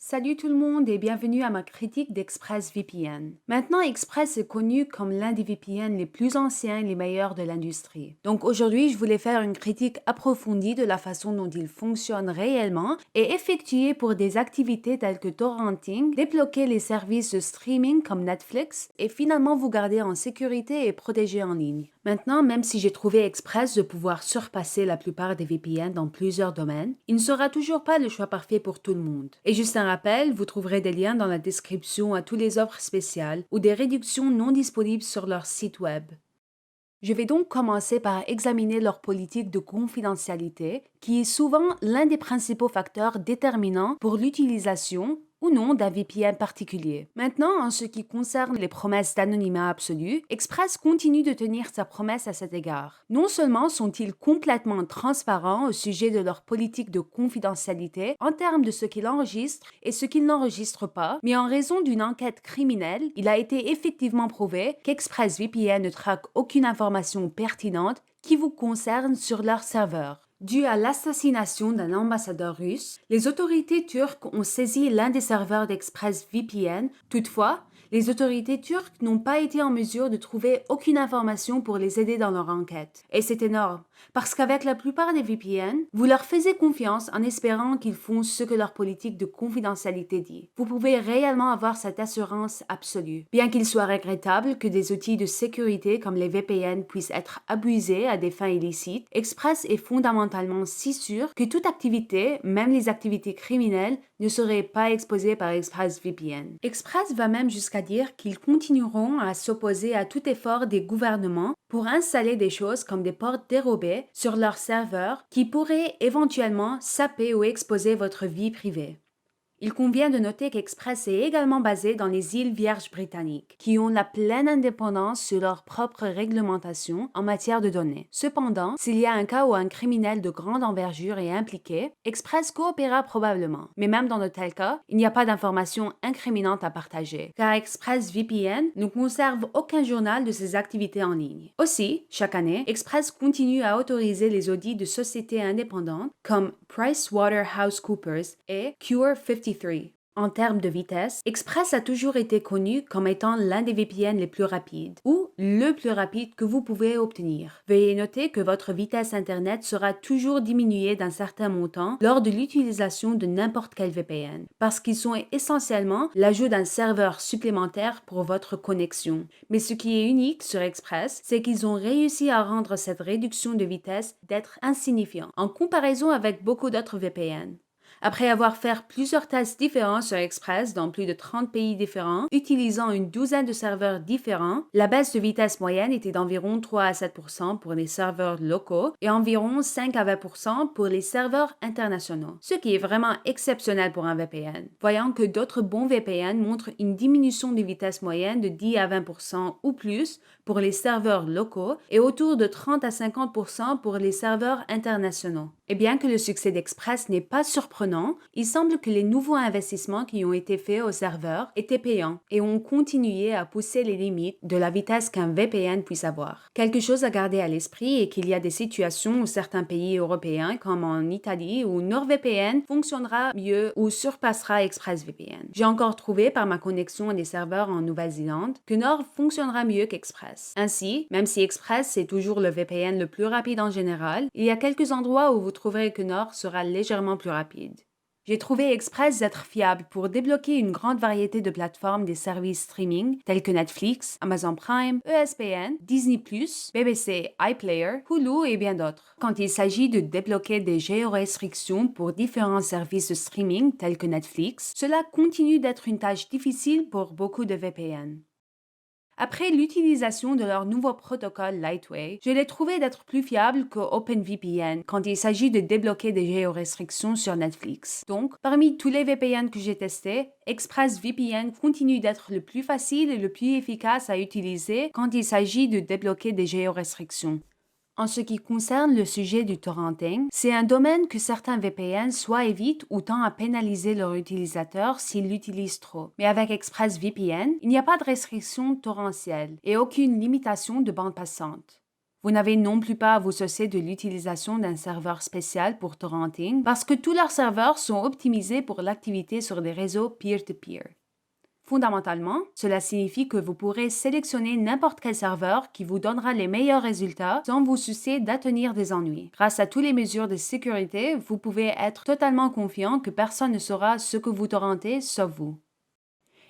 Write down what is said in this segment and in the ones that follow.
Salut tout le monde et bienvenue à ma critique d'ExpressVPN. Maintenant, Express est connu comme l'un des VPN les plus anciens et les meilleurs de l'industrie. Donc aujourd'hui, je voulais faire une critique approfondie de la façon dont il fonctionne réellement et effectuer pour des activités telles que torrenting, débloquer les services de streaming comme Netflix et finalement vous garder en sécurité et protégé en ligne. Maintenant, même si j'ai trouvé Express de pouvoir surpasser la plupart des VPN dans plusieurs domaines, il ne sera toujours pas le choix parfait pour tout le monde. Et juste un rappel, vous trouverez des liens dans la description à toutes les offres spéciales ou des réductions non disponibles sur leur site web. Je vais donc commencer par examiner leur politique de confidentialité, qui est souvent l'un des principaux facteurs déterminants pour l'utilisation ou non d'un VPN particulier. Maintenant, en ce qui concerne les promesses d'anonymat absolu, Express continue de tenir sa promesse à cet égard. Non seulement sont-ils complètement transparents au sujet de leur politique de confidentialité en termes de ce qu'ils enregistrent et ce qu'ils n'enregistrent pas, mais en raison d'une enquête criminelle, il a été effectivement prouvé qu'ExpressVPN ne traque aucune information pertinente qui vous concerne sur leur serveur. Dû à l'assassination d'un ambassadeur russe, les autorités turques ont saisi l'un des serveurs d'ExpressVPN. Toutefois, les autorités turques n'ont pas été en mesure de trouver aucune information pour les aider dans leur enquête. Et c'est énorme, parce qu'avec la plupart des VPN, vous leur faisiez confiance en espérant qu'ils font ce que leur politique de confidentialité dit. Vous pouvez réellement avoir cette assurance absolue. Bien qu'il soit regrettable que des outils de sécurité comme les VPN puissent être abusés à des fins illicites, Express est fondamentalement si sûr que toute activité, même les activités criminelles, ne serait pas exposée par ExpressVPN. Express va même jusqu'à dire qu'ils continueront à s'opposer à tout effort des gouvernements pour installer des choses comme des portes dérobées sur leurs serveurs qui pourraient éventuellement saper ou exposer votre vie privée. Il convient de noter qu'Express est également basé dans les îles Vierges britanniques, qui ont la pleine indépendance sur leur propre réglementation en matière de données. Cependant, s'il y a un cas où un criminel de grande envergure est impliqué, Express coopérera probablement. Mais même dans de tels cas, il n'y a pas d'informations incriminantes à partager, car ExpressVPN ne conserve aucun journal de ses activités en ligne. Aussi, chaque année, Express continue à autoriser les audits de sociétés indépendantes comme PricewaterhouseCoopers et Cure53. En termes de vitesse, Express a toujours été connu comme étant l'un des VPN les plus rapides, ou le plus rapide que vous pouvez obtenir. Veuillez noter que votre vitesse Internet sera toujours diminuée d'un certain montant lors de l'utilisation de n'importe quel VPN, parce qu'ils sont essentiellement l'ajout d'un serveur supplémentaire pour votre connexion. Mais ce qui est unique sur Express, c'est qu'ils ont réussi à rendre cette réduction de vitesse d'être insignifiante en comparaison avec beaucoup d'autres VPN. Après avoir fait plusieurs tests différents sur Express dans plus de 30 pays différents, utilisant une douzaine de serveurs différents, la baisse de vitesse moyenne était d'environ 3 à 7 pour les serveurs locaux et environ 5 à 20 pour les serveurs internationaux, ce qui est vraiment exceptionnel pour un VPN. Voyant que d'autres bons VPN montrent une diminution de vitesse moyenne de 10 à 20 ou plus pour les serveurs locaux et autour de 30 à 50 pour les serveurs internationaux. Et bien que le succès d'Express n'est pas surprenant, il semble que les nouveaux investissements qui ont été faits au serveur étaient payants et ont continué à pousser les limites de la vitesse qu'un VPN puisse avoir. Quelque chose à garder à l'esprit est qu'il y a des situations où certains pays européens, comme en Italie, où NordVPN fonctionnera mieux ou surpassera ExpressVPN. J'ai encore trouvé par ma connexion à des serveurs en Nouvelle-Zélande que Nord fonctionnera mieux qu'Express. Ainsi, même si Express est toujours le VPN le plus rapide en général, il y a quelques endroits où vous trouverez que Nord sera légèrement plus rapide. J'ai trouvé Express être fiable pour débloquer une grande variété de plateformes des services streaming tels que Netflix, Amazon Prime, ESPN, Disney+, BBC iPlayer, Hulu et bien d'autres. Quand il s'agit de débloquer des géorestrictions pour différents services de streaming tels que Netflix, cela continue d'être une tâche difficile pour beaucoup de VPN. Après l'utilisation de leur nouveau protocole Lightway, je l'ai trouvé d'être plus fiable que OpenVPN quand il s'agit de débloquer des géorestrictions sur Netflix. Donc, parmi tous les VPN que j'ai testés, ExpressVPN continue d'être le plus facile et le plus efficace à utiliser quand il s'agit de débloquer des géorestrictions. En ce qui concerne le sujet du torrenting, c'est un domaine que certains VPN soit évitent ou tendent à pénaliser leur utilisateur s'ils l'utilisent trop. Mais avec ExpressVPN, il n'y a pas de restriction torrentielle et aucune limitation de bande passante. Vous n'avez non plus pas à vous soucier de l'utilisation d'un serveur spécial pour torrenting parce que tous leurs serveurs sont optimisés pour l'activité sur des réseaux peer-to-peer. Fondamentalement, cela signifie que vous pourrez sélectionner n'importe quel serveur qui vous donnera les meilleurs résultats sans vous soucier d'atteindre des ennuis. Grâce à toutes les mesures de sécurité, vous pouvez être totalement confiant que personne ne saura ce que vous torrentez sauf vous.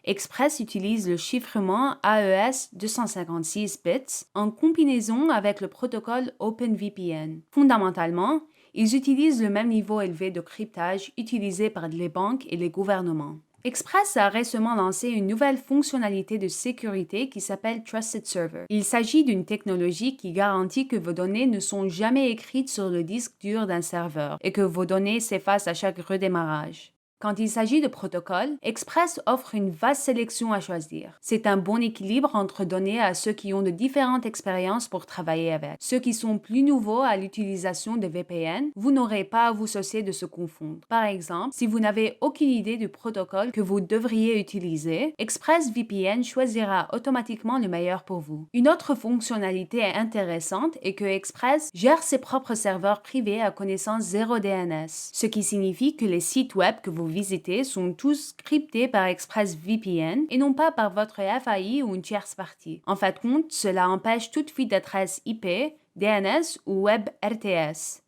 Express utilise le chiffrement AES 256 bits en combinaison avec le protocole OpenVPN. Fondamentalement, ils utilisent le même niveau élevé de cryptage utilisé par les banques et les gouvernements. Express a récemment lancé une nouvelle fonctionnalité de sécurité qui s'appelle Trusted Server. Il s'agit d'une technologie qui garantit que vos données ne sont jamais écrites sur le disque dur d'un serveur et que vos données s'effacent à chaque redémarrage. Quand il s'agit de protocoles, Express offre une vaste sélection à choisir. C'est un bon équilibre entre donner à ceux qui ont de différentes expériences pour travailler avec. Ceux qui sont plus nouveaux à l'utilisation de VPN, vous n'aurez pas à vous soucier de se confondre. Par exemple, si vous n'avez aucune idée du protocole que vous devriez utiliser, ExpressVPN choisira automatiquement le meilleur pour vous. Une autre fonctionnalité intéressante est que Express gère ses propres serveurs privés à connaissance 0 DNS, ce qui signifie que les sites web que vous visitez sont tous cryptés par ExpressVPN et non pas par votre FAI ou une tierce partie. En fin de compte, cela empêche toute fuite d'adresse IP, DNS ou WebRTS.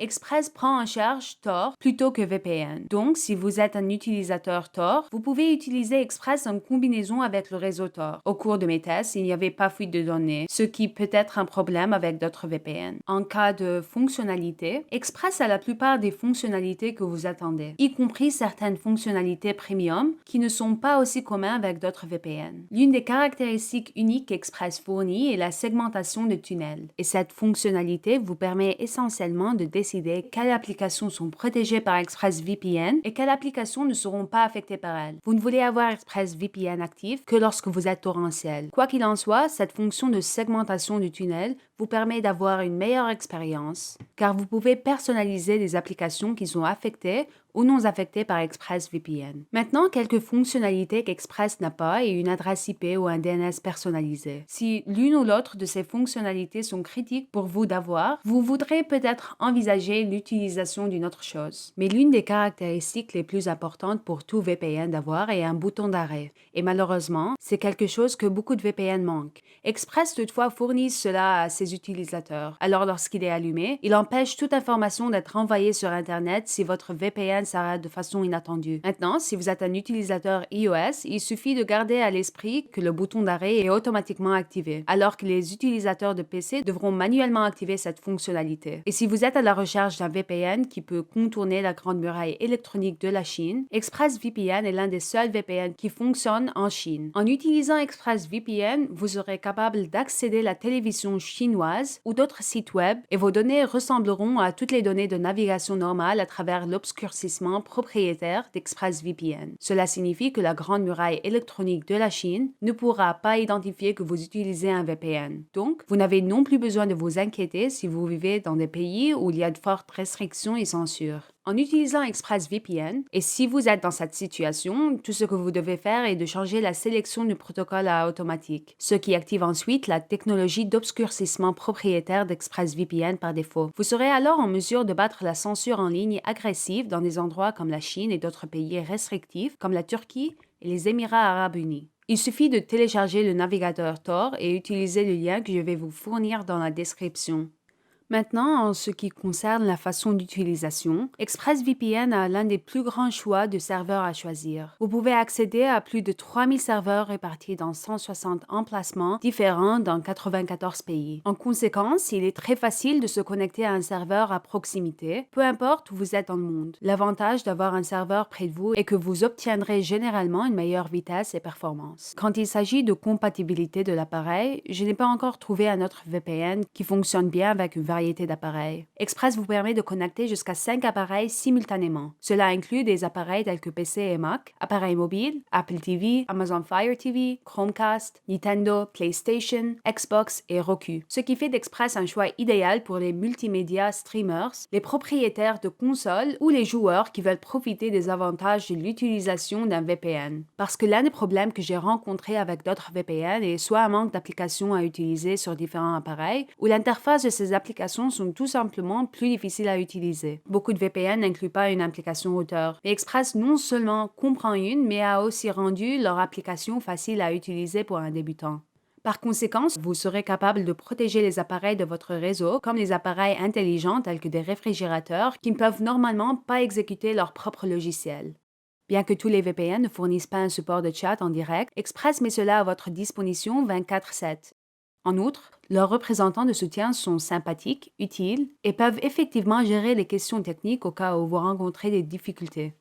Express prend en charge Tor plutôt que VPN. Donc, si vous êtes un utilisateur Tor, vous pouvez utiliser Express en combinaison avec le réseau Tor. Au cours de mes tests, il n'y avait pas fuite de données, ce qui peut être un problème avec d'autres VPN. En cas de fonctionnalité, Express a la plupart des fonctionnalités que vous attendez, y compris certaines fonctionnalités premium qui ne sont pas aussi communes avec d'autres VPN. L'une des caractéristiques uniques qu'Express fournit est la segmentation de tunnels. Et cette fonctionnalité vous permet essentiellement de décider quelles applications sont protégées par ExpressVPN et quelles applications ne seront pas affectées par elles. Vous ne voulez avoir ExpressVPN actif que lorsque vous êtes torrentiel. Quoi qu'il en soit, cette fonction de segmentation du tunnel vous permet d'avoir une meilleure expérience car vous pouvez personnaliser les applications qui sont affectées ou non affectées par ExpressVPN. Maintenant, quelques fonctionnalités qu'Express n'a pas et une adresse IP ou un DNS personnalisé. Si l'une ou l'autre de ces fonctionnalités sont critiques pour vous d'avoir, vous voudrez peut-être envisager l'utilisation d'une autre chose. Mais l'une des caractéristiques les plus importantes pour tout VPN d'avoir est un bouton d'arrêt. Et malheureusement, c'est quelque chose que beaucoup de VPN manquent. Express toutefois fournit cela à ses utilisateurs. Alors lorsqu'il est allumé, il empêche toute information d'être envoyée sur Internet si votre VPN s'arrête de façon inattendue. Maintenant, si vous êtes un utilisateur iOS, il suffit de garder à l'esprit que le bouton d'arrêt est automatiquement activé, alors que les utilisateurs de PC devront manuellement activer cette fonctionnalité. Et si vous êtes à la recherche d'un VPN qui peut contourner la grande muraille électronique de la Chine, ExpressVPN est l'un des seuls VPN qui fonctionne en Chine. En utilisant ExpressVPN, vous serez capable d'accéder à la télévision chinoise ou d'autres sites web et vos données ressembleront à toutes les données de navigation normales à travers l'obscurcissement propriétaire d'ExpressVPN. Cela signifie que la grande muraille électronique de la Chine ne pourra pas identifier que vous utilisez un VPN. Donc, vous n'avez non plus besoin de vous inquiéter si vous vivez dans des pays où il y a de fortes restrictions et censures. En utilisant ExpressVPN, et si vous êtes dans cette situation, tout ce que vous devez faire est de changer la sélection du protocole à automatique, ce qui active ensuite la technologie d'obscurcissement propriétaire d'ExpressVPN par défaut. Vous serez alors en mesure de battre la censure en ligne agressive dans des endroits comme la Chine et d'autres pays restrictifs comme la Turquie et les Émirats arabes unis. Il suffit de télécharger le navigateur Tor et utiliser le lien que je vais vous fournir dans la description. Maintenant, en ce qui concerne la façon d'utilisation, ExpressVPN a l'un des plus grands choix de serveurs à choisir. Vous pouvez accéder à plus de 3000 serveurs répartis dans 160 emplacements différents dans 94 pays. En conséquence, il est très facile de se connecter à un serveur à proximité, peu importe où vous êtes dans le monde. L'avantage d'avoir un serveur près de vous est que vous obtiendrez généralement une meilleure vitesse et performance. Quand il s'agit de compatibilité de l'appareil, je n'ai pas encore trouvé un autre VPN qui fonctionne bien avec une variété variété d'appareils. Express vous permet de connecter jusqu'à 5 appareils simultanément. Cela inclut des appareils tels que PC et Mac, appareils mobiles, Apple TV, Amazon Fire TV, Chromecast, Nintendo, PlayStation, Xbox et Roku. Ce qui fait d'Express un choix idéal pour les multimédia streamers, les propriétaires de consoles ou les joueurs qui veulent profiter des avantages de l'utilisation d'un VPN. Parce que l'un des problèmes que j'ai rencontrés avec d'autres VPN est soit un manque d'applications à utiliser sur différents appareils, ou l'interface de ces applications sont tout simplement plus difficiles à utiliser. Beaucoup de VPN n'incluent pas une application routeur, mais Express non seulement comprend une, mais a aussi rendu leur application facile à utiliser pour un débutant. Par conséquent, vous serez capable de protéger les appareils de votre réseau, comme les appareils intelligents tels que des réfrigérateurs, qui ne peuvent normalement pas exécuter leur propre logiciel. Bien que tous les VPN ne fournissent pas un support de chat en direct, Express met cela à votre disposition 24/7. En outre, leurs représentants de soutien sont sympathiques, utiles et peuvent effectivement gérer les questions techniques au cas où vous rencontrez des difficultés.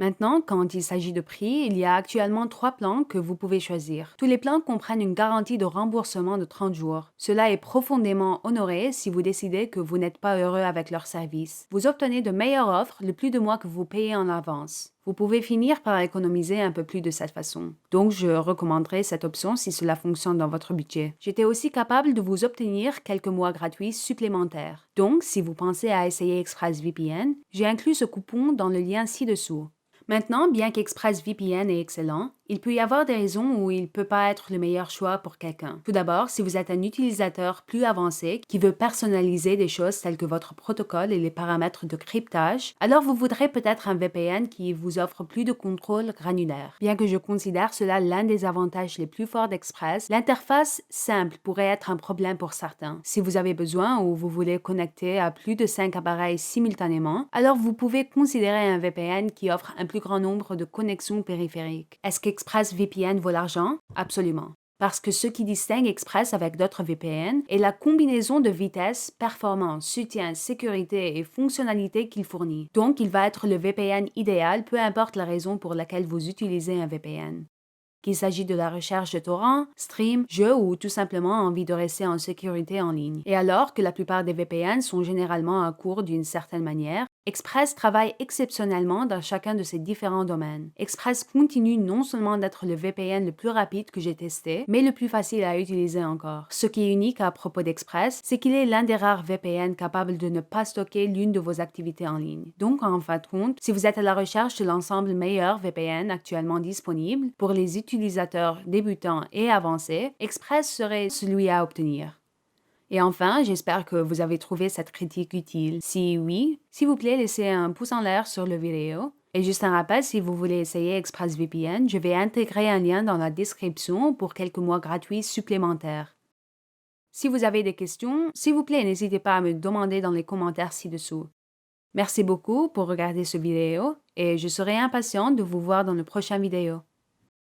Maintenant, quand il s'agit de prix, il y a actuellement 3 plans que vous pouvez choisir. Tous les plans comprennent une garantie de remboursement de 30 jours. Cela est profondément honoré si vous décidez que vous n'êtes pas heureux avec leur service. Vous obtenez de meilleures offres le plus de mois que vous payez en avance. Vous pouvez finir par économiser un peu plus de cette façon. Donc, je recommanderais cette option si cela fonctionne dans votre budget. J'étais aussi capable de vous obtenir quelques mois gratuits supplémentaires. Donc, si vous pensez à essayer ExpressVPN, j'ai inclus ce coupon dans le lien ci-dessous. Maintenant, bien qu'ExpressVPN est excellent, il peut y avoir des raisons où il ne peut pas être le meilleur choix pour quelqu'un. Tout d'abord, si vous êtes un utilisateur plus avancé qui veut personnaliser des choses telles que votre protocole et les paramètres de cryptage, alors vous voudrez peut-être un VPN qui vous offre plus de contrôle granulaire. Bien que je considère cela l'un des avantages les plus forts d'Express, l'interface simple pourrait être un problème pour certains. Si vous avez besoin ou vous voulez connecter à plus de 5 appareils simultanément, alors vous pouvez considérer un VPN qui offre un plus grand nombre de connexions périphériques. Est-ce qu'ExpressVPN vaut l'argent? Absolument. Parce que ce qui distingue Express avec d'autres VPN est la combinaison de vitesse, performance, soutien, sécurité et fonctionnalités qu'il fournit. Donc, il va être le VPN idéal, peu importe la raison pour laquelle vous utilisez un VPN. Qu'il s'agit de la recherche de torrents, streams, jeux ou tout simplement envie de rester en sécurité en ligne. Et alors que la plupart des VPN sont généralement à court d'une certaine manière, Express travaille exceptionnellement dans chacun de ces différents domaines. Express continue non seulement d'être le VPN le plus rapide que j'ai testé, mais le plus facile à utiliser encore. Ce qui est unique à propos d'Express, c'est qu'il est l'un des rares VPN capables de ne pas stocker l'une de vos activités en ligne. Donc, en fin de compte, si vous êtes à la recherche de l'ensemble meilleur VPN actuellement disponible pour les utilisateurs débutants et avancés, Express serait celui à obtenir. Et enfin, j'espère que vous avez trouvé cette critique utile. Si oui, s'il vous plaît, laissez un pouce en l'air sur la vidéo. Et juste un rappel, si vous voulez essayer ExpressVPN, je vais intégrer un lien dans la description pour quelques mois gratuits supplémentaires. Si vous avez des questions, s'il vous plaît, n'hésitez pas à me demander dans les commentaires ci-dessous. Merci beaucoup pour regarder cette vidéo et je serai impatiente de vous voir dans la prochaine vidéo.